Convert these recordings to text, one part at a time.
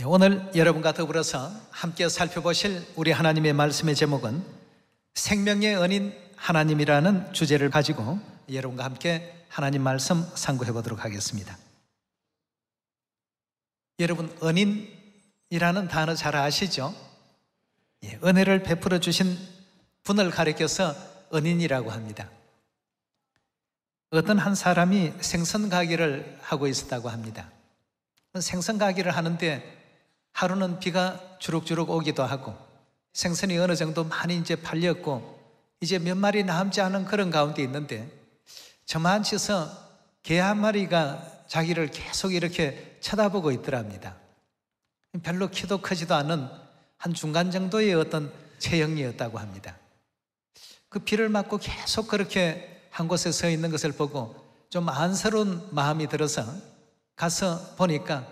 오늘 여러분과 더불어서 함께 살펴보실 우리 하나님의 말씀의 제목은 생명의 은인 하나님이라는 주제를 가지고 여러분과 함께 하나님 말씀 상고해 보도록 하겠습니다. 여러분, 은인이라는 단어 잘 아시죠? 은혜를 베풀어 주신 분을 가리켜서 은인이라고 합니다. 어떤 한 사람이 생선 가게를 하고 있었다고 합니다. 생선 가게를 하는데 하루는 비가 주룩주룩 오기도 하고 생선이 어느 정도 많이 이제 팔렸고 이제 몇 마리 남지 않은 그런 가운데 있는데 저만치서 개 한 마리가 자기를 계속 이렇게 쳐다보고 있더랍니다. 별로 키도 크지도 않은 한 중간 정도의 어떤 체형이었다고 합니다. 그 비를 맞고 계속 그렇게 한 곳에 서 있는 것을 보고 좀 안쓰러운 마음이 들어서 가서 보니까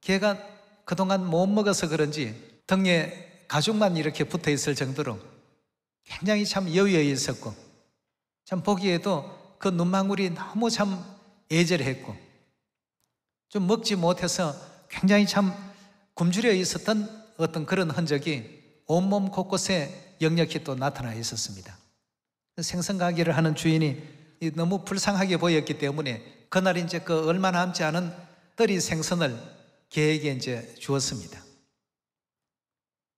개가 그동안 못 먹어서 그런지 등에 가죽만 이렇게 붙어 있을 정도로 굉장히 참 여유에 있었고 참 보기에도 그 눈망울이 너무 참 애절했고 좀 먹지 못해서 굉장히 참 굶주려 있었던 어떤 그런 흔적이 온몸 곳곳에 역력히 또 나타나 있었습니다. 생선 가게를 하는 주인이 너무 불쌍하게 보였기 때문에 그날 이제 그 얼마 남지 않은 떨이 생선을 개에게 이제 주었습니다.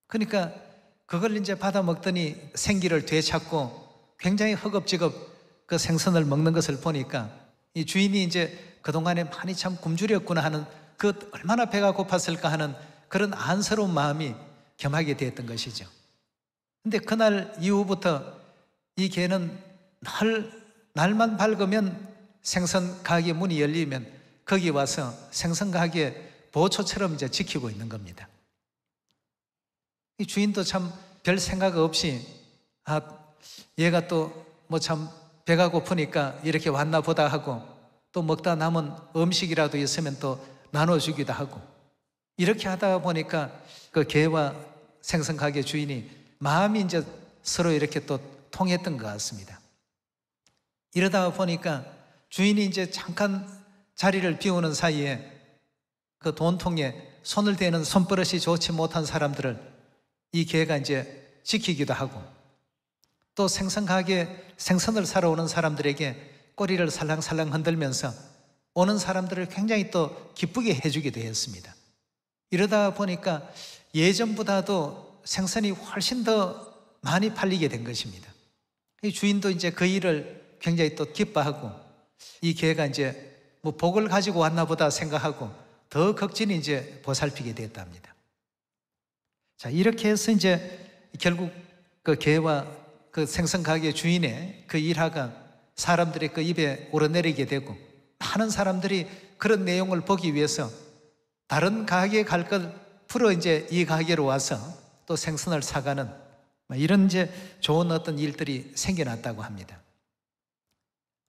그러니까 그걸 이제 받아 먹더니 생기를 되찾고 굉장히 허겁지겁 그 생선을 먹는 것을 보니까 이 주인이 이제 그동안에 많이 참 굶주렸구나 하는 그 얼마나 배가 고팠을까 하는 그런 안쓰러운 마음이 겸하게 되었던 것이죠. 근데 그날 이후부터 이 개는 날만 밝으면 생선 가게 문이 열리면 거기 와서 생선 가게 보초처럼 이제 지키고 있는 겁니다. 이 주인도 참 별 생각 없이 얘가 또 뭐 참 배가 고프니까 이렇게 왔나 보다 하고 또 먹다 남은 음식이라도 있으면 또 나눠주기도 하고 이렇게 하다 보니까 그 개와 생선 가게 주인이 마음이 이제 서로 이렇게 또 통했던 것 같습니다. 이러다 보니까 주인이 이제 잠깐 자리를 비우는 사이에 그 돈통에 손을 대는 손버릇이 좋지 못한 사람들을 이 개가 이제 지키기도 하고 또 생선 가게 생선을 사러 오는 사람들에게 꼬리를 살랑살랑 흔들면서 오는 사람들을 굉장히 또 기쁘게 해주기도 했습니다. 이러다 보니까 예전보다도 생선이 훨씬 더 많이 팔리게 된 것입니다. 이 주인도 이제 그 일을 굉장히 또 기뻐하고 이 개가 이제 뭐 복을 가지고 왔나 보다 생각하고 더 극진히 이제 보살피게 됐답니다. 자, 이렇게 해서 이제 결국 그 개와 그 생선 가게 주인의 그 일화가 사람들의 그 입에 오르내리게 되고 많은 사람들이 그런 내용을 보기 위해서 다른 가게에 갈 걸 풀어 이제 이 가게로 와서 또 생선을 사가는 이런 이제 좋은 어떤 일들이 생겨났다고 합니다.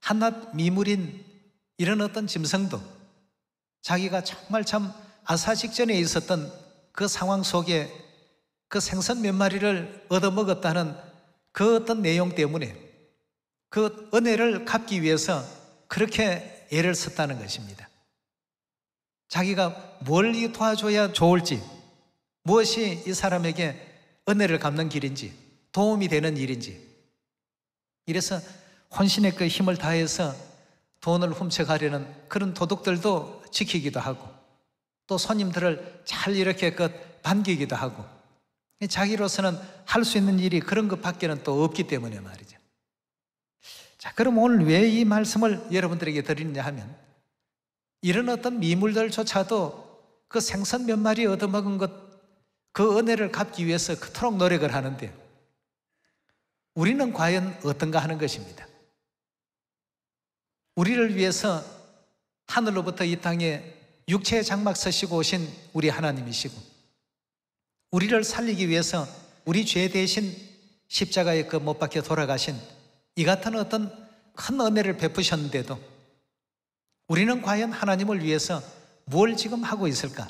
한낱 미물인 이런 어떤 짐승도 자기가 정말 참 아사 직전에 있었던 그 상황 속에 그 생선 몇 마리를 얻어먹었다는 그 어떤 내용 때문에 그 은혜를 갚기 위해서 그렇게 애를 썼다는 것입니다. 자기가 뭘 도와줘야 좋을지, 무엇이 이 사람에게 은혜를 갚는 길인지, 도움이 되는 일인지, 이래서 혼신의 그 힘을 다해서 돈을 훔쳐가려는 그런 도둑들도 지키기도 하고 또 손님들을 잘 이렇게 반기기도 하고 자기로서는 할 수 있는 일이 그런 것밖에는 또 없기 때문에 말이죠. 자, 그럼 오늘 왜 이 말씀을 여러분들에게 드리느냐 하면 이런 어떤 미물들조차도 그 생선 몇 마리 얻어먹은 것, 그 은혜를 갚기 위해서 그토록 노력을 하는데 우리는 과연 어떤가 하는 것입니다. 우리를 위해서 하늘로부터 이 땅에 육체의 장막 서시고 오신 우리 하나님이시고 우리를 살리기 위해서 우리 죄 대신 십자가에 그 못 박혀 돌아가신 이 같은 어떤 큰 은혜를 베푸셨는데도 우리는 과연 하나님을 위해서 뭘 지금 하고 있을까?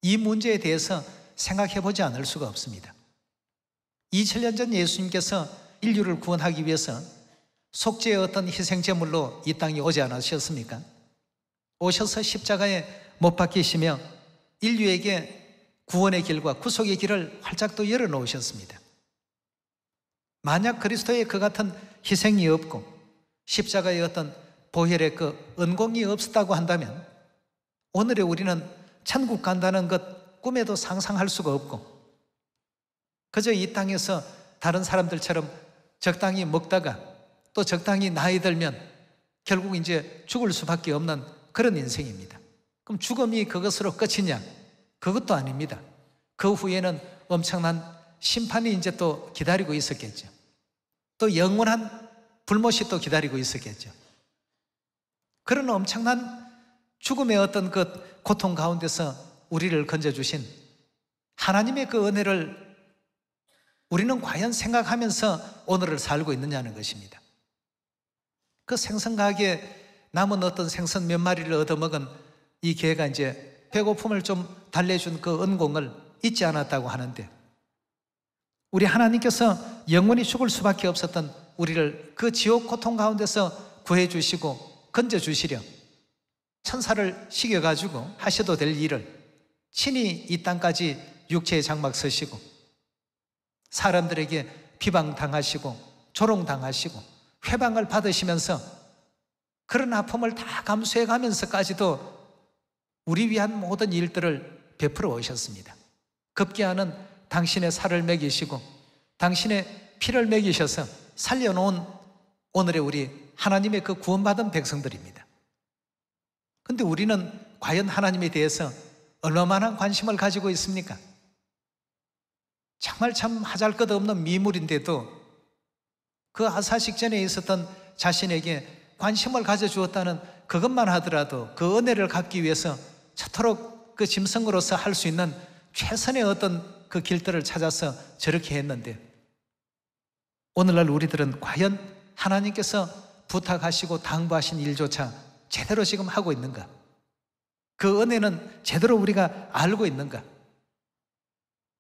이 문제에 대해서 생각해 보지 않을 수가 없습니다. 2000년 전 예수님께서 인류를 구원하기 위해서 속죄의 어떤 희생제물로 이 땅에 오지 않으셨습니까? 오셔서 십자가에 못 박히시며 인류에게 구원의 길과 구속의 길을 활짝 또 열어놓으셨습니다. 만약 그리스도의 그 같은 희생이 없고 십자가의 어떤 보혈의 그 은공이 없었다고 한다면 오늘의 우리는 천국 간다는 것 꿈에도 상상할 수가 없고 그저 이 땅에서 다른 사람들처럼 적당히 먹다가 또 적당히 나이 들면 결국 이제 죽을 수밖에 없는 그런 인생입니다. 그럼 죽음이 그것으로 끝이냐? 그것도 아닙니다. 그 후에는 엄청난 심판이 이제 또 기다리고 있었겠죠. 또 영원한 불못이 또 기다리고 있었겠죠. 그런 엄청난 죽음의 어떤 그 고통 가운데서 우리를 건져주신 하나님의 그 은혜를 우리는 과연 생각하면서 오늘을 살고 있느냐는 것입니다. 그 생선가게에 남은 어떤 생선 몇 마리를 얻어먹은 이 개가 이제 배고픔을 좀 달래준 그 은공을 잊지 않았다고 하는데 우리 하나님께서 영원히 죽을 수밖에 없었던 우리를 그 지옥 고통 가운데서 구해주시고 건져주시려 천사를 시켜가지고 하셔도 될 일을 친히 이 땅까지 육체의 장막 서시고 사람들에게 비방당하시고 조롱당하시고 회방을 받으시면서 그런 아픔을 다 감수해 가면서까지도 우리 위한 모든 일들을 베풀어 오셨습니다. 급기야는 당신의 살을 먹이시고 당신의 피를 먹이셔서 살려놓은 오늘의 우리 하나님의 그 구원받은 백성들입니다. 그런데 우리는 과연 하나님에 대해서 얼마나 관심을 가지고 있습니까? 정말 참 하잘것없는 미물인데도 그 아사식전에 있었던 자신에게 관심을 가져주었다는 그것만 하더라도 그 은혜를 갚기 위해서 저토록 그 짐승으로서 할 수 있는 최선의 어떤 그 길들을 찾아서 저렇게 했는데 오늘날 우리들은 과연 하나님께서 부탁하시고 당부하신 일조차 제대로 지금 하고 있는가? 그 은혜는 제대로 우리가 알고 있는가?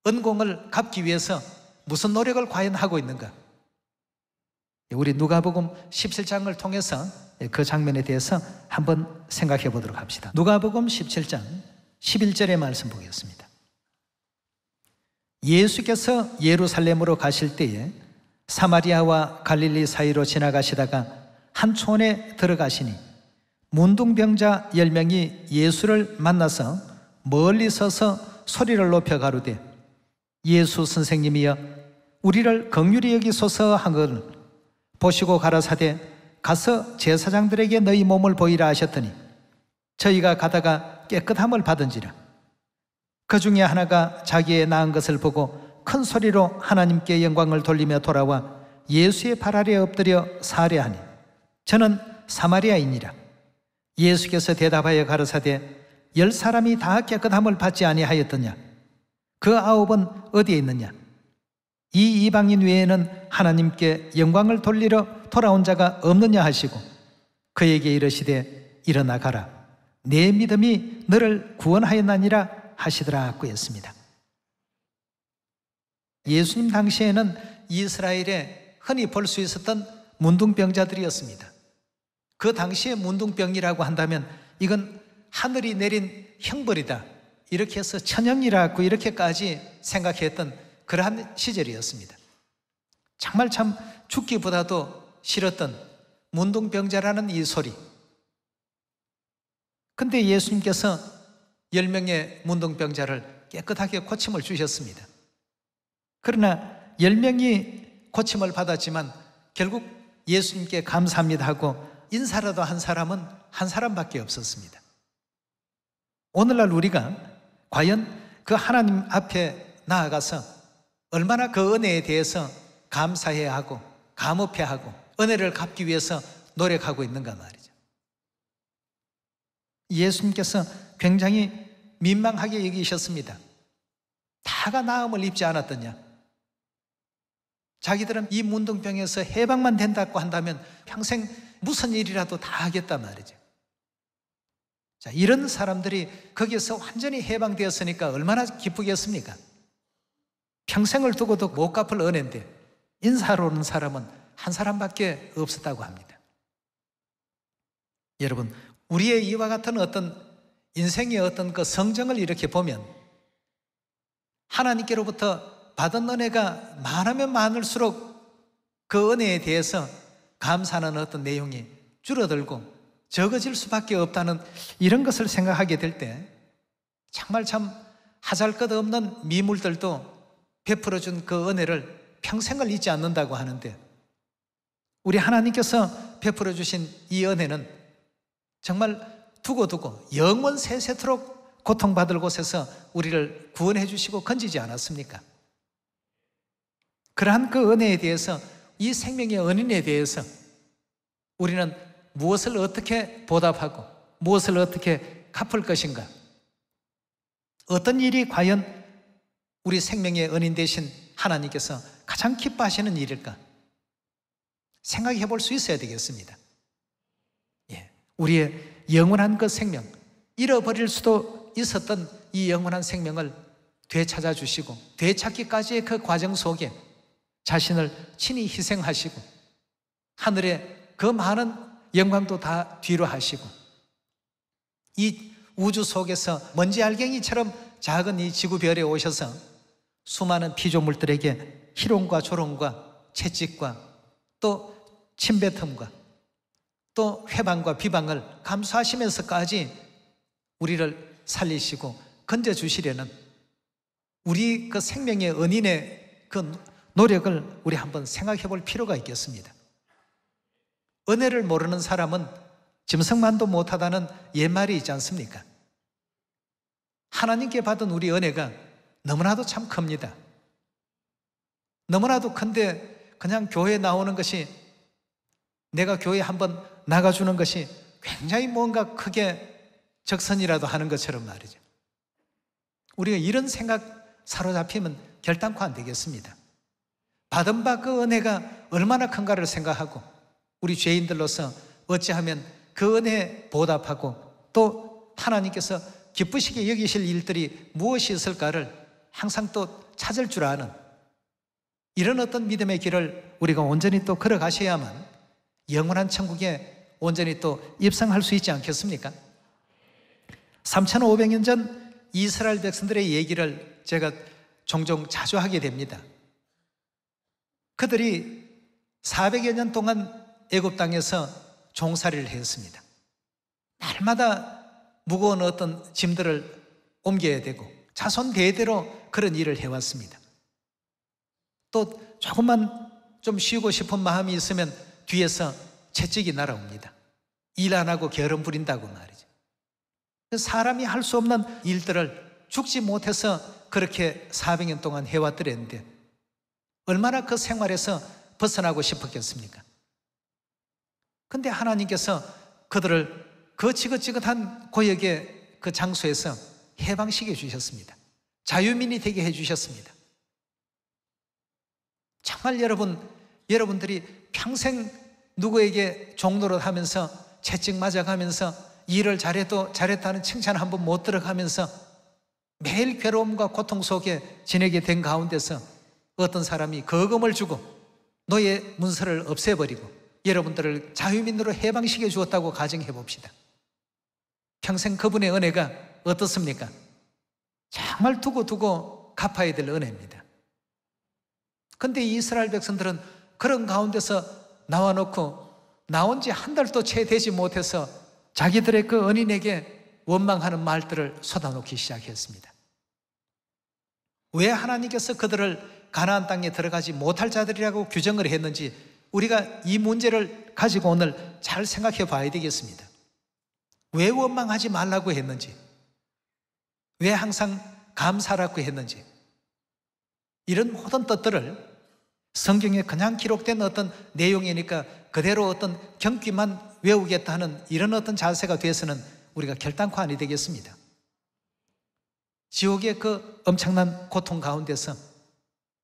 은공을 갚기 위해서 무슨 노력을 과연 하고 있는가? 우리 누가복음 17장을 통해서 그 장면에 대해서 한번 생각해 보도록 합시다. 누가복음 17장 11절의 말씀 보겠습니다. 예수께서 예루살렘으로 가실 때에 사마리아와 갈릴리 사이로 지나가시다가 한 촌에 들어가시니 문둥병자 10명이 예수를 만나서 멀리 서서 소리를 높여 가로되 예수 선생님이여 우리를 긍휼히 여기소서 하거늘 보시고 가라사대 가서 제사장들에게 너희 몸을 보이라 하셨더니 저희가 가다가 깨끗함을 받은지라. 그 중에 하나가 자기의 나은 것을 보고 큰 소리로 하나님께 영광을 돌리며 돌아와 예수의 발 아래 엎드려 살해하니 저는 사마리아인이라. 예수께서 대답하여 가라사대 10사람이 다 깨끗함을 받지 아니하였더냐? 그 9은 어디에 있느냐? 이 이방인 외에는 하나님께 영광을 돌리러 돌아온 자가 없느냐 하시고 그에게 이르시되 일어나 가라 내 믿음이 너를 구원하였나니라 하시더라고 했습니다. 예수님 당시에는 이스라엘에 흔히 볼 수 있었던 문둥병자들이었습니다. 그 당시에 문둥병이라고 한다면 이건 하늘이 내린 형벌이다 이렇게 해서 천형이라고 이렇게까지 생각했던 그러한 시절이었습니다. 정말 참 죽기보다도 싫었던 문둥병자라는 이 소리. 근데 예수님께서 10명의 문둥병자를 깨끗하게 고침을 주셨습니다. 그러나 10명이 고침을 받았지만 결국 예수님께 감사합니다 하고 인사라도 한 사람은 한 사람밖에 없었습니다. 오늘날 우리가 과연 그 하나님 앞에 나아가서 얼마나 그 은혜에 대해서 감사해야 하고 감업해야 하고 은혜를 갚기 위해서 노력하고 있는가 말이죠. 예수님께서 굉장히 민망하게 여기셨습니다. 다가 나음을 입지 않았더냐? 자기들은 이 문둥병에서 해방만 된다고 한다면 평생 무슨 일이라도 다 하겠단 말이죠. 자, 이런 사람들이 거기에서 완전히 해방되었으니까 얼마나 기쁘겠습니까? 평생을 두고도 못 갚을 은혜인데 인사하러 오는 사람은 한 사람밖에 없었다고 합니다. 여러분, 우리의 이와 같은 어떤 인생의 어떤 그 성정을 이렇게 보면 하나님께로부터 받은 은혜가 많으면 많을수록 그 은혜에 대해서 감사하는 어떤 내용이 줄어들고 적어질 수밖에 없다는 이런 것을 생각하게 될 때 정말 참 하잘것없는 미물들도 베풀어준 그 은혜를 평생을 잊지 않는다고 하는데, 우리 하나님께서 베풀어 주신 이 은혜는 정말 두고두고 영원 세세토록 고통받을 곳에서 우리를 구원해 주시고 건지지 않았습니까? 그러한 그 은혜에 대해서, 이 생명의 은인에 대해서 우리는 무엇을 어떻게 보답하고 무엇을 어떻게 갚을 것인가? 어떤 일이 과연 우리 생명의 은인 되신 하나님께서 가장 기뻐하시는 일일까? 생각해 볼 수 있어야 되겠습니다. 우리의 영원한 그 생명, 잃어버릴 수도 있었던 이 영원한 생명을 되찾아 주시고 되찾기까지의 그 과정 속에 자신을 친히 희생하시고 하늘의 그 많은 영광도 다 뒤로 하시고 이 우주 속에서 먼지 알갱이처럼 작은 이 지구별에 오셔서 수많은 피조물들에게 희롱과 조롱과 채찍과 또 침뱉음과 또 회방과 비방을 감수하시면서까지 우리를 살리시고 건져주시려는 우리 그 생명의 은인의 그 노력을 우리 한번 생각해 볼 필요가 있겠습니다. 은혜를 모르는 사람은 짐승만도 못하다는 옛말이 있지 않습니까? 하나님께 받은 우리 은혜가 너무나도 참 큽니다. 너무나도 큰데 그냥 교회에 나오는 것이, 내가 교회에 한번 나가주는 것이 굉장히 뭔가 크게 적선이라도 하는 것처럼 말이죠. 우리가 이런 생각 사로잡히면 결단코 안 되겠습니다. 받은 바 그 은혜가 얼마나 큰가를 생각하고 우리 죄인들로서 어찌하면 그 은혜에 보답하고 또 하나님께서 기쁘시게 여기실 일들이 무엇이 있을까를 항상 또 찾을 줄 아는 이런 어떤 믿음의 길을 우리가 온전히 또 걸어가셔야만 영원한 천국에 온전히 또 입성할 수 있지 않겠습니까? 3,500년 전 이스라엘 백성들의 얘기를 제가 종종 자주 하게 됩니다. 그들이 400여 년 동안 애굽 땅에서 종살이를 했습니다. 날마다 무거운 어떤 짐들을 옮겨야 되고 자손 대대로 그런 일을 해왔습니다. 또 조금만 좀 쉬고 싶은 마음이 있으면 뒤에서 채찍이 날아옵니다. 일 안 하고 게으름 부린다고 말이죠. 사람이 할 수 없는 일들을 죽지 못해서 그렇게 400년 동안 해왔더랬는데 얼마나 그 생활에서 벗어나고 싶었겠습니까? 근데 하나님께서 그들을 그 지긋지긋한 고역의 그 장소에서 해방시켜 주셨습니다. 자유민이 되게 해 주셨습니다. 정말 여러분들이 평생 누구에게 종노릇 하면서 채찍 맞아가면서 일을 잘해도 잘했다는 칭찬 한번 못 들어가면서 매일 괴로움과 고통 속에 지내게 된 가운데서 어떤 사람이 거금을 주고 너의 문서를 없애버리고 여러분들을 자유민으로 해방시켜 주었다고 가정해 봅시다. 평생 그분의 은혜가 어떻습니까? 정말 두고 갚아야 될 은혜입니다. 근데 이스라엘 백성들은 그런 가운데서 나와놓고 나온 지 한 달도 채 되지 못해서 자기들의 그 은인에게 원망하는 말들을 쏟아놓기 시작했습니다. 왜 하나님께서 그들을 가나안 땅에 들어가지 못할 자들이라고 규정을 했는지 우리가 이 문제를 가지고 오늘 잘 생각해 봐야 되겠습니다. 왜 원망하지 말라고 했는지, 왜 항상 감사라고 했는지, 이런 모든 뜻들을 성경에 그냥 기록된 어떤 내용이니까 그대로 어떤 경귀만 외우겠다 하는 이런 어떤 자세가 돼서는 우리가 결단코 아니 되겠습니다. 지옥의 그 엄청난 고통 가운데서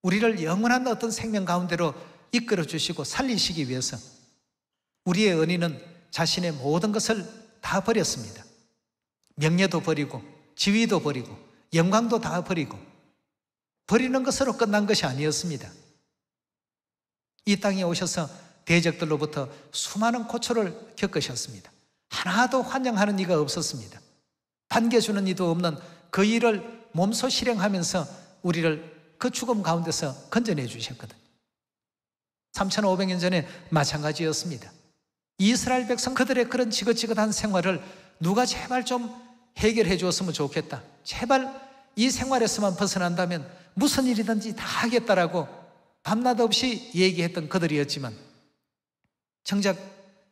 우리를 영원한 어떤 생명 가운데로 이끌어 주시고 살리시기 위해서 우리의 은인은 자신의 모든 것을 다 버렸습니다. 명예도 버리고 지위도 버리고 영광도 다 버리고 버리는 것으로 끝난 것이 아니었습니다. 이 땅에 오셔서 대적들로부터 수많은 고초를 겪으셨습니다. 하나도 환영하는 이가 없었습니다. 반겨주는 이도 없는 그 일을 몸소 실행하면서 우리를 그 죽음 가운데서 건져내 주셨거든요. 3,500년 전에 마찬가지였습니다. 이스라엘 백성 그들의 그런 지긋지긋한 생활을 누가 제발 좀 해결해 주었으면 좋겠다. 제발 이 생활에서만 벗어난다면 무슨 일이든지 다 하겠다라고 밤낮 없이 얘기했던 그들이었지만 정작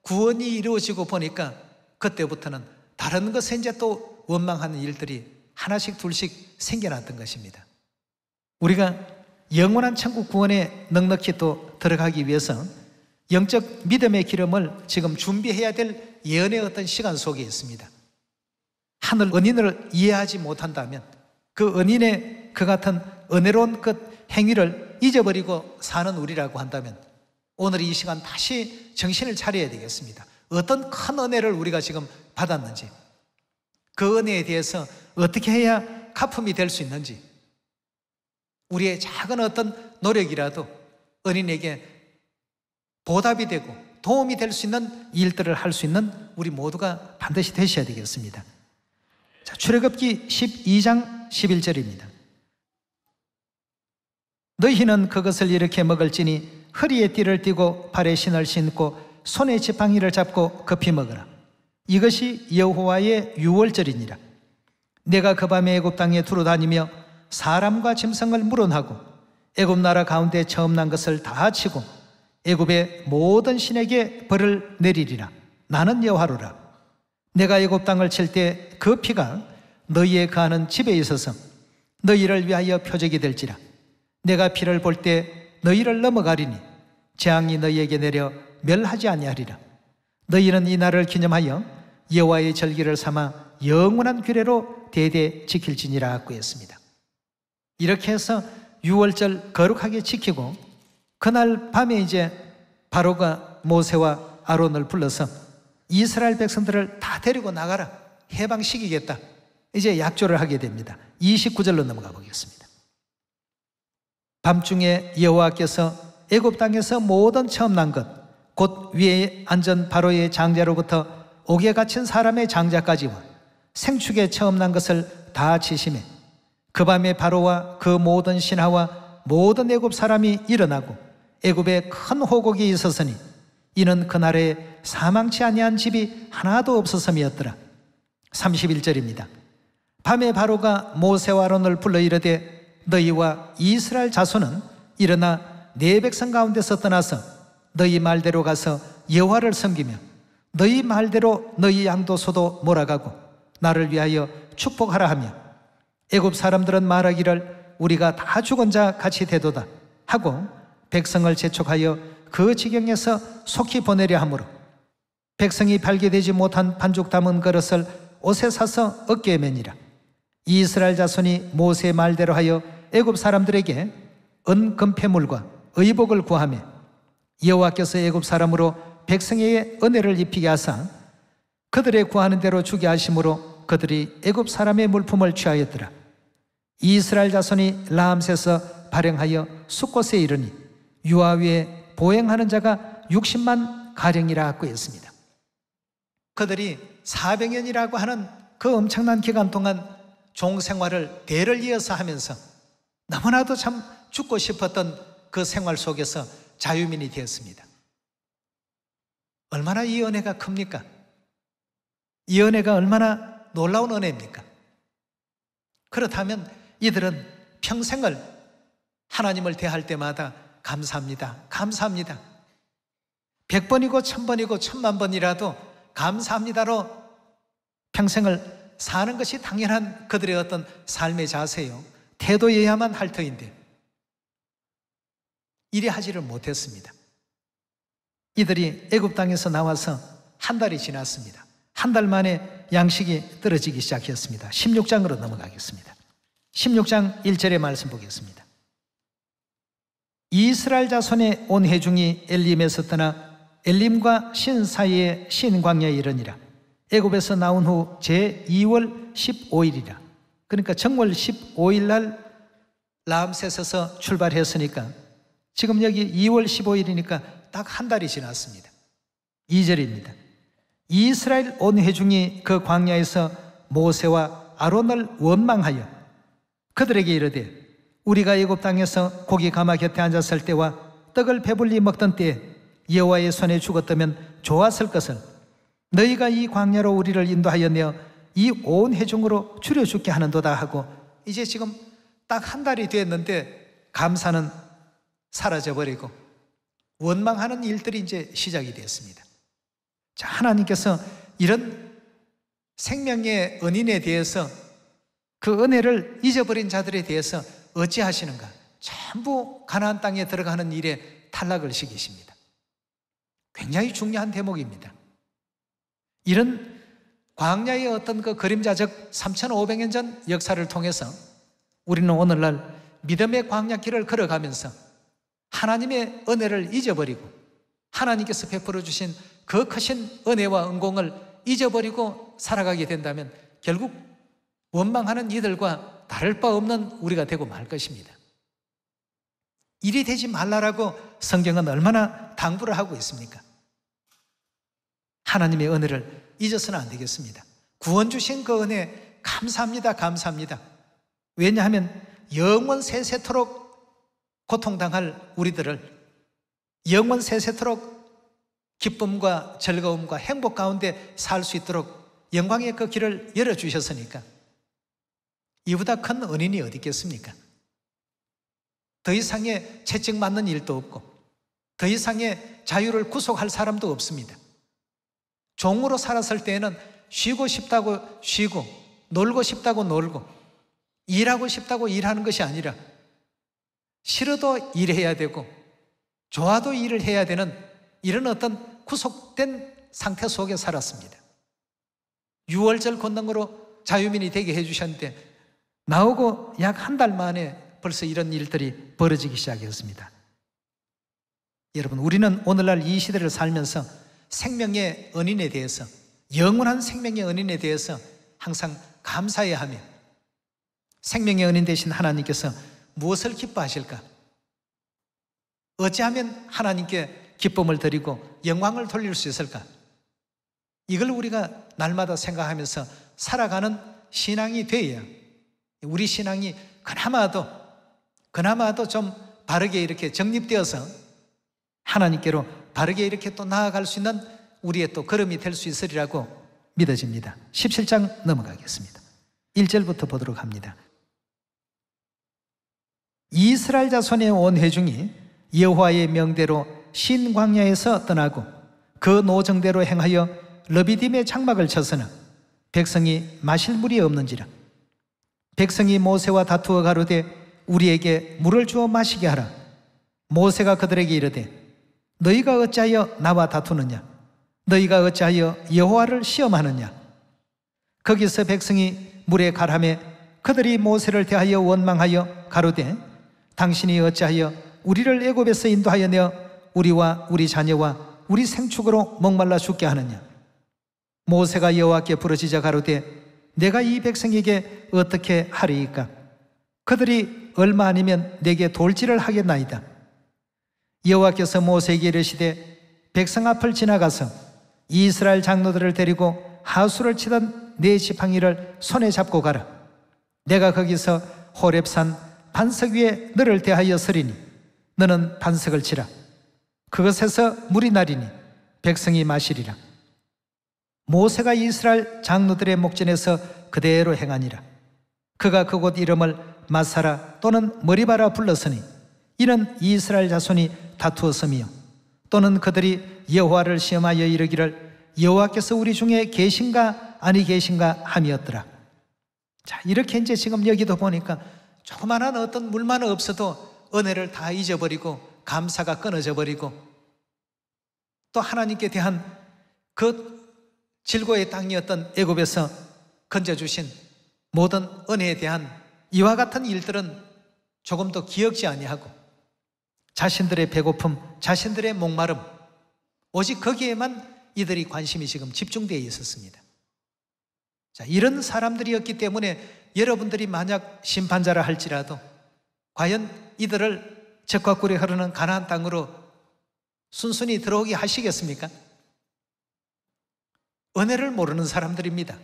구원이 이루어지고 보니까 그때부터는 다른 것에 이제 또 원망하는 일들이 하나씩 둘씩 생겨났던 것입니다. 우리가 영원한 천국 구원에 넉넉히 또 들어가기 위해서 영적 믿음의 기름을 지금 준비해야 될 예언의 어떤 시간 속에 있습니다. 하늘 은인을 이해하지 못한다면 그 은인의 그 같은 은혜로운 그 행위를 잊어버리고 사는 우리라고 한다면 오늘 이 시간 다시 정신을 차려야 되겠습니다. 어떤 큰 은혜를 우리가 지금 받았는지, 그 은혜에 대해서 어떻게 해야 갚음이 될 수 있는지, 우리의 작은 어떤 노력이라도 은인에게 보답이 되고 도움이 될 수 있는 일들을 할 수 있는 우리 모두가 반드시 되셔야 되겠습니다. 자, 출애굽기 12장 11절입니다. 너희는 그것을 이렇게 먹을지니 허리에 띠를 띠고 발에 신을 신고 손에 지팡이를 잡고 급히 먹으라. 이것이 여호와의 유월절이니라. 내가 그 밤에 애굽 땅에 두루 다니며 사람과 짐승을 물어나고 애굽 나라 가운데 처음 난 것을 다 치고 애굽의 모든 신에게 벌을 내리리라. 나는 여호와로라. 내가 애굽 땅을 칠 때 그 피가 너희의 거하는 집에 있어서 너희를 위하여 표적이 될지라. 내가 피를 볼 때 너희를 넘어가리니 재앙이 너희에게 내려 멸하지 아니하리라. 너희는 이 날을 기념하여 여호와의 절기를 삼아 영원한 규례로 대대 지킬지니라 하였습니다. 이렇게 해서 유월절 거룩하게 지키고 그날 밤에 이제 바로가 모세와 아론을 불러서 이스라엘 백성들을 다 데리고 나가라, 해방시키겠다, 이제 약조를 하게 됩니다. 29절로 넘어가 보겠습니다. 밤중에 여호와께서 애굽 땅에서 모든 처음 난 것, 곧 위에 앉은 바로의 장자로부터 옥에 갇힌 사람의 장자까지와 생축에 처음 난 것을 다 치심해 그 밤에 바로와 그 모든 신하와 모든 애굽 사람이 일어나고 애굽에 큰 호곡이 있었으니 이는 그날에 사망치 아니한 집이 하나도 없었음이었더라. 31절입니다. 밤에 바로가 모세와 아론을 불러 이르되 너희와 이스라엘 자손은 일어나 내 백성 가운데서 떠나서 너희 말대로 가서 여호와를 섬기며 너희 말대로 너희 양도 소도 몰아가고 나를 위하여 축복하라 하며 애굽 사람들은 말하기를 우리가 다 죽은 자 같이 되도다 하고 백성을 재촉하여 그 지경에서 속히 보내려 하므로 백성이 발견되지 못한 반죽 담은 그릇을 옷에 사서 어깨에 매니라. 이스라엘 자손이 모세의 말대로 하여 애굽 사람들에게 은금폐물과 의복을 구하며 여호와께서 애굽 사람으로 백성에게 은혜를 입히게 하사 그들의 구하는 대로 주게 하심으로 그들이 애굽 사람의 물품을 취하였더라. 이스라엘 자손이 라암새서 발행하여 숫곳에 이르니 유아 위에 보행하는 자가 60만 가량이라 하고 있습니다. 그들이 400년이라고 하는 그 엄청난 기간 동안 종생활을 대를 이어서 하면서 너무나도 참 죽고 싶었던 그 생활 속에서 자유민이 되었습니다. 얼마나 이 은혜가 큽니까? 이 은혜가 얼마나 놀라운 은혜입니까? 그렇다면 이들은 평생을 하나님을 대할 때마다 감사합니다, 감사합니다, 100번이고 1000번이고 1000만번이라도 감사합니다로 평생을 사는 것이 당연한 그들의 어떤 삶의 자세요, 태도여야만 할 터인데 이리 하지를 못했습니다. 이들이 애굽 땅에서 나와서 한 달이 지났습니다. 한 달 만에 양식이 떨어지기 시작했습니다. 16장으로 넘어가겠습니다. 16장 1절의 말씀 보겠습니다. 이스라엘 자손의 온 회중이 엘림에서 떠나 엘림과 신 사이의 신 광야에 이르니라. 애굽에서 나온 후 제2월 15일이라. 그러니까 정월 15일 날 라암셋에서 출발했으니까 지금 여기 2월 15일이니까 딱 한 달이 지났습니다. 2절입니다. 이스라엘 온 회중이 그 광야에서 모세와 아론을 원망하여 그들에게 이르되 우리가 애굽 땅에서 고기 가마 곁에 앉았을 때와 떡을 배불리 먹던 때에 여호와의 손에 죽었다면 좋았을 것을 너희가 이 광야로 우리를 인도하여 내어 이 온 회중으로 줄여 죽게 하는도다 하고, 이제 지금 딱 한 달이 됐는데 감사는 사라져버리고 원망하는 일들이 이제 시작이 되었습니다. 자, 하나님께서 이런 생명의 은인에 대해서, 그 은혜를 잊어버린 자들에 대해서 어찌하시는가? 전부 가나안 땅에 들어가는 일에 탈락을 시키십니다. 굉장히 중요한 대목입니다. 이런 광야의 어떤 그 그림자적 3,500년 전 역사를 통해서 우리는 오늘날 믿음의 광야길을 걸어가면서 하나님의 은혜를 잊어버리고 하나님께서 베풀어 주신 그 크신 은혜와 은공을 잊어버리고 살아가게 된다면 결국 원망하는 이들과 다를 바 없는 우리가 되고 말 것입니다. 일이 되지 말라라고 성경은 얼마나 당부를 하고 있습니까? 하나님의 은혜를 잊어서는 안 되겠습니다. 구원 주신 그 은혜 감사합니다. 감사합니다. 왜냐하면 영원 세세토록 고통당할 우리들을 영원 세세토록 기쁨과 즐거움과 행복 가운데 살 수 있도록 영광의 그 길을 열어주셨으니까 이보다 큰 은인이 어디 있겠습니까? 더 이상의 채찍맞는 일도 없고 더 이상의 자유를 구속할 사람도 없습니다. 종으로 살았을 때에는 쉬고 싶다고 쉬고 놀고 싶다고 놀고 일하고 싶다고 일하는 것이 아니라 싫어도 일해야 되고 좋아도 일을 해야 되는 이런 어떤 구속된 상태 속에 살았습니다. 6월절 권능으로 자유민이 되게 해주셨는데 나오고 약 한 달 만에 벌써 이런 일들이 벌어지기 시작했습니다. 여러분, 우리는 오늘날 이 시대를 살면서 생명의 은인에 대해서, 영원한 생명의 은인에 대해서 항상 감사해야 하며 생명의 은인 되신 하나님께서 무엇을 기뻐하실까? 어찌하면 하나님께 기쁨을 드리고 영광을 돌릴 수 있을까? 이걸 우리가 날마다 생각하면서 살아가는 신앙이 되어야 우리 신앙이 그나마도 좀 바르게 이렇게 정립되어서 하나님께로 바르게 이렇게 또 나아갈 수 있는 우리의 또 걸음이 될 수 있으리라고 믿어집니다. 17장 넘어가겠습니다. 1절부터 보도록 합니다. 이스라엘 자손의 온 회중이 여호와의 명대로 신광야에서 떠나고 그 노정대로 행하여 르비딤의 장막을 쳐서는 백성이 마실 물이 없는지라. 백성이 모세와 다투어 가로되 우리에게 물을 주어 마시게 하라. 모세가 그들에게 이르되 너희가 어찌하여 나와 다투느냐? 너희가 어찌하여 여호와를 시험하느냐? 거기서 백성이 물에 가라매 그들이 모세를 대하여 원망하여 가로되 당신이 어찌하여 우리를 애굽에서 인도하여 내어 우리와 우리 자녀와 우리 생축으로 목말라 죽게 하느냐? 모세가 여호와께 부르짖어 가로되 내가 이 백성에게 어떻게 하리이까? 그들이 얼마 아니면 내게 돌질을 하겠나이다. 여호와께서 모세에게 이르시되 백성 앞을 지나가서 이스라엘 장로들을 데리고 하수를 치던 네 지팡이를 손에 잡고 가라. 내가 거기서 호렙산 반석 위에 너를 대하여 서리니 너는 반석을 치라. 그것에서 물이 나리니 백성이 마시리라. 모세가 이스라엘 장로들의 목전에서 그대로 행하니라. 그가 그곳 이름을 마사라 또는 머리바라 불렀으니 이는 이스라엘 자손이 다투었으며 또는 그들이 여호와를 시험하여 이르기를 여호와께서 우리 중에 계신가 아니 계신가 함이었더라. 자, 이렇게 이제 지금 여기도 보니까 조그마한 어떤 물만 없어도 은혜를 다 잊어버리고 감사가 끊어져 버리고 또 하나님께 대한 그 질고의 땅이었던 애굽에서 건져주신 모든 은혜에 대한 이와 같은 일들은 조금도 기억지 아니하고 자신들의 배고픔, 자신들의 목마름, 오직 거기에만 이들이 관심이 지금 집중되어 있었습니다. 자, 이런 사람들이었기 때문에 여러분들이 만약 심판자라 할지라도 과연 이들을 적과 꿀이 흐르는 가나안 땅으로 순순히 들어오게 하시겠습니까? 은혜를 모르는 사람들입니다.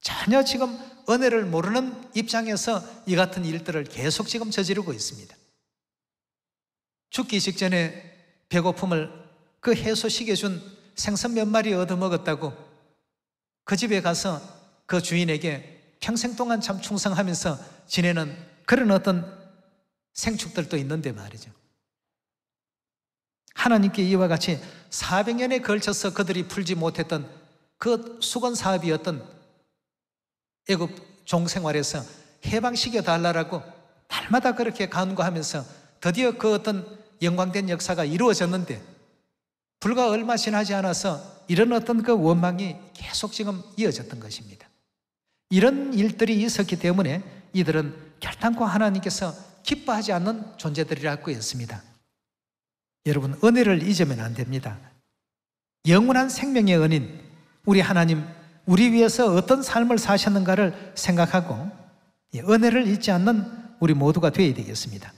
전혀 지금 은혜를 모르는 입장에서 이 같은 일들을 계속 지금 저지르고 있습니다. 죽기 직전에 배고픔을 그 해소시켜준 생선 몇 마리 얻어먹었다고 그 집에 가서 그 주인에게 평생 동안 참 충성하면서 지내는 그런 어떤 생축들도 있는데 말이죠. 하나님께 이와 같이 400년에 걸쳐서 그들이 풀지 못했던 그 수건 사업이었던 애굽 종생활에서 해방시켜 달라고 날마다 그렇게 간구하면서 드디어 그 어떤 영광된 역사가 이루어졌는데 불과 얼마 지나지 않아서 이런 어떤 그 원망이 계속 지금 이어졌던 것입니다. 이런 일들이 있었기 때문에 이들은 결단코 하나님께서 기뻐하지 않는 존재들이라고 했습니다. 여러분, 은혜를 잊으면 안 됩니다. 영원한 생명의 은인 우리 하나님, 우리 위해서 어떤 삶을 사셨는가를 생각하고 은혜를 잊지 않는 우리 모두가 되어야 되겠습니다.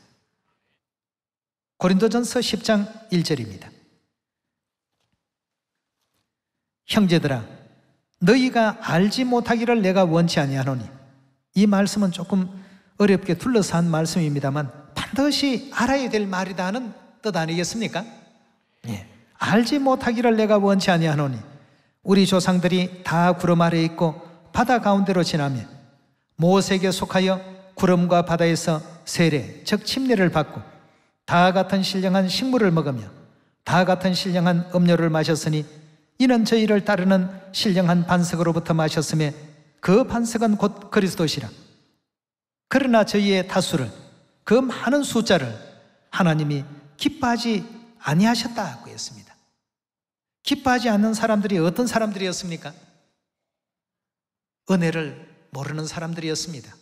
고린도전서 10장 1절입니다. 형제들아, 너희가 알지 못하기를 내가 원치 아니하노니. 이 말씀은 조금 어렵게 둘러싼 말씀입니다만 반드시 알아야 될 말이다 하는 뜻 아니겠습니까? 예. 알지 못하기를 내가 원치 아니하노니 우리 조상들이 다 구름 아래에 있고 바다 가운데로 지나며 모세에게 속하여 구름과 바다에서 세례, 즉 침례를 받고 다 같은 신령한 식물을 먹으며 다 같은 신령한 음료를 마셨으니 이는 저희를 따르는 신령한 반석으로부터 마셨음에 그 반석은 곧 그리스도시라. 그러나 저희의 다수를, 그 많은 숫자를 하나님이 기뻐하지 아니하셨다고 했습니다. 기뻐하지 않는 사람들이 어떤 사람들이었습니까? 은혜를 모르는 사람들이었습니다.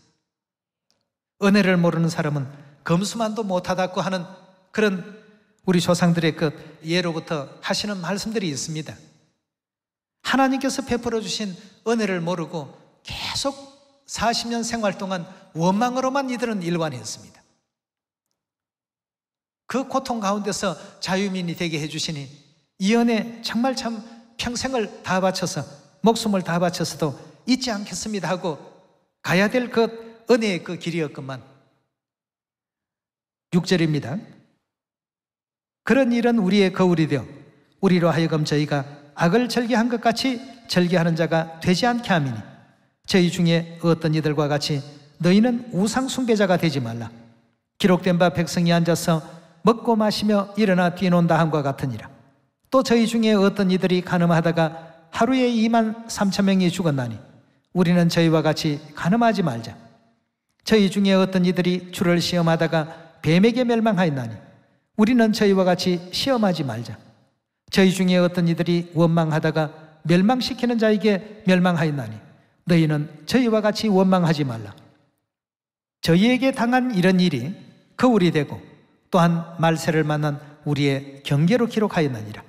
은혜를 모르는 사람은 검수만도 못하다고 하는 그런 우리 조상들의 그 예로부터 하시는 말씀들이 있습니다. 하나님께서 베풀어 주신 은혜를 모르고 계속 40년 생활 동안 원망으로만 이들은 일관했습니다. 그 고통 가운데서 자유민이 되게 해주시니 이 은혜 정말 참 평생을 다 바쳐서 목숨을 다 바쳐서도 잊지 않겠습니다 하고 가야 될 그 은혜의 그 길이었건만 6절입니다. 그런 일은 우리의 거울이 되어 우리로 하여금 저희가 악을 절개한 것 같이 절개하는 자가 되지 않게 함이니 저희 중에 어떤 이들과 같이 너희는 우상 숭배자가 되지 말라. 기록된 바 백성이 앉아서 먹고 마시며 일어나 뛰논다 함과 같으니라. 또 저희 중에 어떤 이들이 간음하다가 하루에 2만 3천 명이 죽었나니 우리는 저희와 같이 간음하지 말자. 저희 중에 어떤 이들이 주를 시험하다가 뱀에게 멸망하였나니 우리는 저희와 같이 시험하지 말자. 저희 중에 어떤 이들이 원망하다가 멸망시키는 자에게 멸망하였나니 너희는 저희와 같이 원망하지 말라. 저희에게 당한 이런 일이 거울이 되고 또한 말세를 만난 우리의 경계로 기록하였느니라.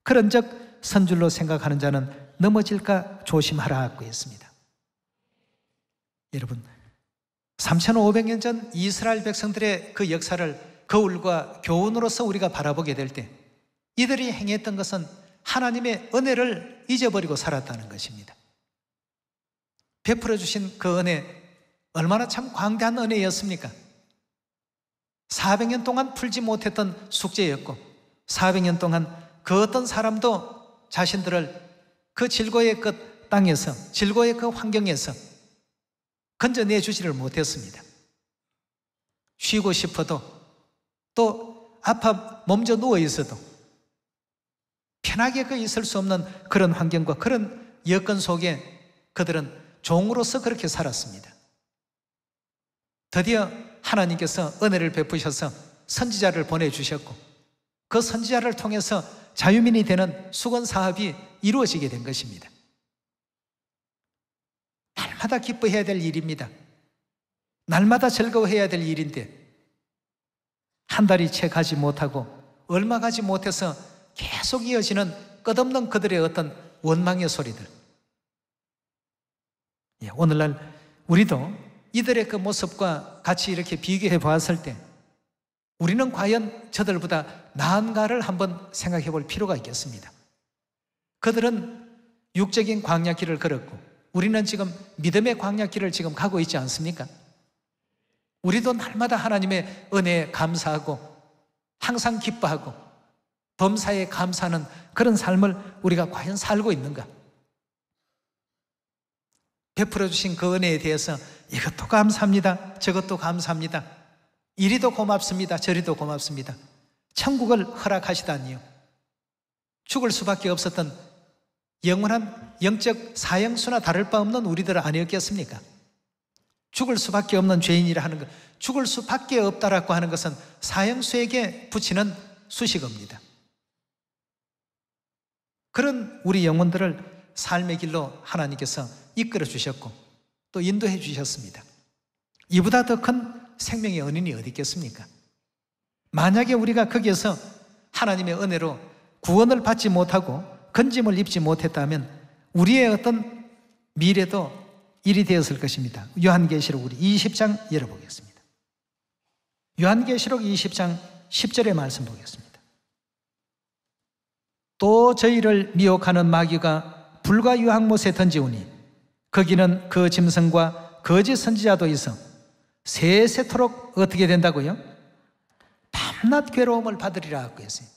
그런즉 선줄로 생각하는 자는 넘어질까 조심하라고 했습니다. 여러분, 3,500년 전 이스라엘 백성들의 그 역사를 거울과 교훈으로서 우리가 바라보게 될 때 이들이 행했던 것은 하나님의 은혜를 잊어버리고 살았다는 것입니다. 베풀어 주신 그 은혜 얼마나 참 광대한 은혜였습니까? 400년 동안 풀지 못했던 숙제였고 400년 동안 그 어떤 사람도 자신들을 그 질고의 그 땅에서 질고의 그 환경에서 건져내 주지를 못했습니다. 쉬고 싶어도 또 아파 몸져 누워 있어도 편하게 그 있을 수 없는 그런 환경과 그런 여건 속에 그들은 종으로서 그렇게 살았습니다. 드디어 하나님께서 은혜를 베푸셔서 선지자를 보내주셨고 그 선지자를 통해서 자유민이 되는 수건 사업이 이루어지게 된 것입니다. 날마다 기뻐해야 될 일입니다. 날마다 즐거워해야 될 일인데 한 달이 채 가지 못하고 얼마 가지 못해서 계속 이어지는 끝없는 그들의 어떤 원망의 소리들. 오늘날 우리도 이들의 그 모습과 같이 이렇게 비교해 보았을 때 우리는 과연 저들보다 나은가를 한번 생각해 볼 필요가 있겠습니다. 그들은 육적인 광야길을 걸었고 우리는 지금 믿음의 광야길을 지금 가고 있지 않습니까? 우리도 날마다 하나님의 은혜에 감사하고 항상 기뻐하고 범사에 감사하는 그런 삶을 우리가 과연 살고 있는가? 베풀어 주신 그 은혜에 대해서 이것도 감사합니다, 저것도 감사합니다, 이리도 고맙습니다, 저리도 고맙습니다. 천국을 허락하시다니요. 죽을 수밖에 없었던 영원한 영적 사형수나 다를 바 없는 우리들 아니었겠습니까? 죽을 수밖에 없는 죄인이라 하는 것, 죽을 수밖에 없다라고 하는 것은 사형수에게 붙이는 수식어입니다. 그런 우리 영혼들을 삶의 길로 하나님께서 이끌어 주셨고 또 인도해 주셨습니다. 이보다 더 큰 생명의 은인이 어디 있겠습니까? 만약에 우리가 거기에서 하나님의 은혜로 구원을 받지 못하고 건짐을 입지 못했다면 우리의 어떤 미래도 일이 되었을 것입니다. 요한계시록 우리 20장 열어보겠습니다. 요한계시록 20장 10절의 말씀 보겠습니다. 또 저희를 미혹하는 마귀가 불과 유황못에 던지우니 거기는 그 짐승과 거짓 선지자도 있어 세세토록 어떻게 된다고요? 밤낮 괴로움을 받으리라 하고 했어요.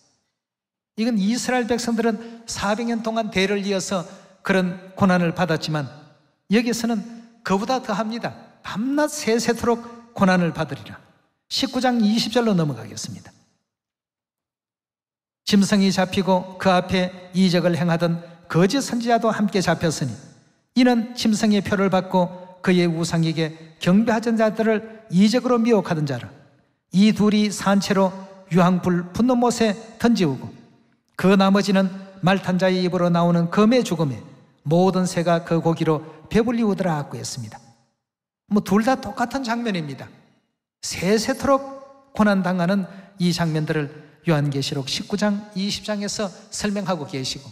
이건 이스라엘 백성들은 400년 동안 대를 이어서 그런 고난을 받았지만 여기서는 그보다 더합니다. 밤낮 세세토록 고난을 받으리라. 19장 20절로 넘어가겠습니다. 짐승이 잡히고 그 앞에 이적을 행하던 거짓 선지자도 함께 잡혔으니 이는 짐승의 표를 받고 그의 우상에게 경배하던 자들을 이적으로 미혹하던 자라. 이 둘이 산채로 유황불 분노 못에 던지우고 그 나머지는 말탄 자의 입으로 나오는 검의 죽음에 모든 새가 그 고기로 배불리우더라 하고 했습니다. 둘 다 똑같은 장면입니다. 세세토록 고난당하는 이 장면들을 요한계시록 19장 20장에서 설명하고 계시고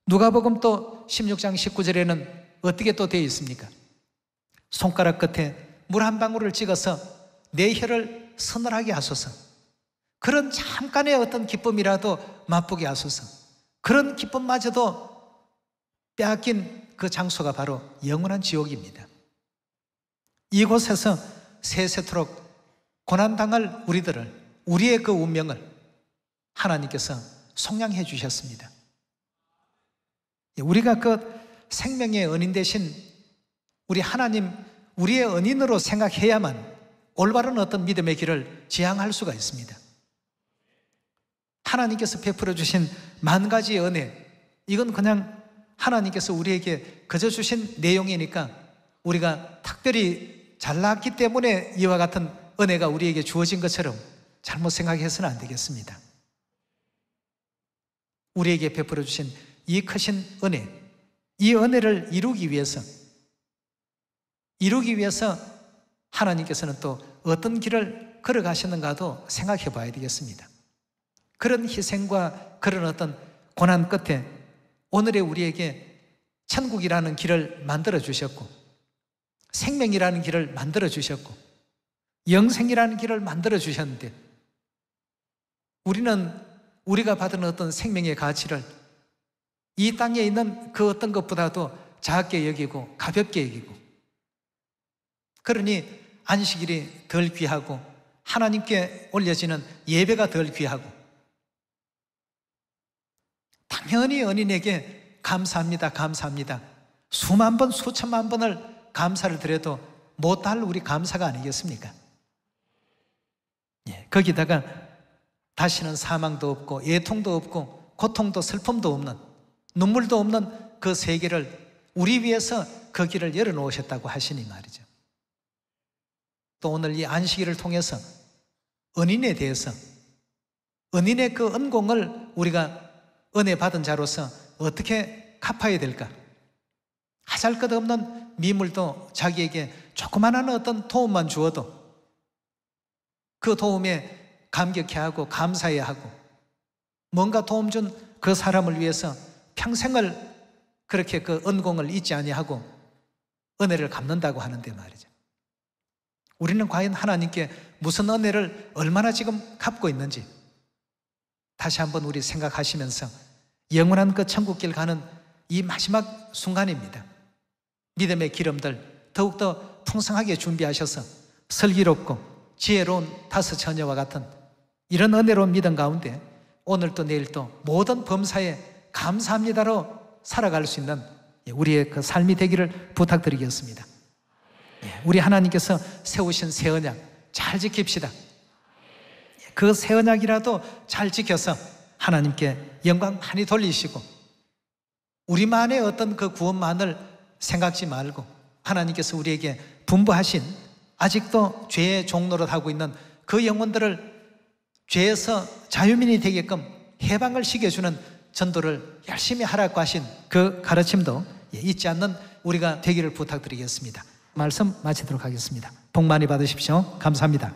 누가복음 또 16장 19절에는 어떻게 또 되어 있습니까? 손가락 끝에 물 한 방울을 찍어서 내 혀를 서늘하게 하소서. 그런 잠깐의 어떤 기쁨이라도 맛보게 하소서. 그런 기쁨마저도 빼앗긴 그 장소가 바로 영원한 지옥입니다. 이곳에서 세세토록 고난당할 우리들을, 우리의 그 운명을 하나님께서 속량해 주셨습니다. 우리가 그 생명의 은인 대신 우리 하나님, 우리의 은인으로 생각해야만 올바른 어떤 믿음의 길을 지향할 수가 있습니다. 하나님께서 베풀어 주신 만 가지의 은혜, 이건 그냥 하나님께서 우리에게 그저 주신 내용이니까 우리가 특별히 잘났기 때문에 이와 같은 은혜가 우리에게 주어진 것처럼 잘못 생각해서는 안 되겠습니다. 우리에게 베풀어 주신 이 크신 은혜, 이 은혜를 이루기 위해서 하나님께서는 또 어떤 길을 걸어가셨는가도 생각해 봐야 되겠습니다. 그런 희생과 그런 어떤 고난 끝에 오늘의 우리에게 천국이라는 길을 만들어 주셨고 생명이라는 길을 만들어 주셨고 영생이라는 길을 만들어 주셨는데 우리는 우리가 받은 어떤 생명의 가치를 이 땅에 있는 그 어떤 것보다도 작게 여기고 가볍게 여기고 그러니 안식일이 덜 귀하고 하나님께 올려지는 예배가 덜 귀하고 당연히 은인에게 감사합니다, 감사합니다. 수만 번, 수천만 번을 감사를 드려도 못할 우리 감사가 아니겠습니까? 거기다가 다시는 사망도 없고 애통도 없고 고통도 슬픔도 없는 눈물도 없는 그 세계를 우리 위해서 그 길을 열어놓으셨다고 하시니 말이죠. 또 오늘 이 안식일을 통해서 은인에 대해서 은인의 그 은공을 우리가 은혜 받은 자로서 어떻게 갚아야 될까? 하잘것없는 미물도 자기에게 조그만한 어떤 도움만 주어도 그 도움에 감격해하고 감사해야 하고 뭔가 도움 준 그 사람을 위해서 평생을 그렇게 그 은공을 잊지 아니하고 은혜를 갚는다고 하는데 말이죠. 우리는 과연 하나님께 무슨 은혜를 얼마나 지금 갚고 있는지 다시 한번 우리 생각하시면서 영원한 그 천국길 가는 이 마지막 순간입니다. 믿음의 기름들 더욱더 풍성하게 준비하셔서 슬기롭고 지혜로운 다섯 처녀와 같은 이런 은혜로운 믿음 가운데 오늘도 내일도 모든 범사에 감사합니다로 살아갈 수 있는 우리의 그 삶이 되기를 부탁드리겠습니다. 우리 하나님께서 세우신 새 언약 잘 지킵시다. 그 새 언약이라도 잘 지켜서 하나님께 영광 많이 돌리시고 우리만의 어떤 그 구원만을 생각지 말고 하나님께서 우리에게 분부하신 아직도 죄의 종노릇 하고 있는 그 영혼들을 죄에서 자유민이 되게끔 해방을 시켜주는 전도를 열심히 하라고 하신 그 가르침도 잊지 않는 우리가 되기를 부탁드리겠습니다. 말씀 마치도록 하겠습니다. 복 많이 받으십시오. 감사합니다.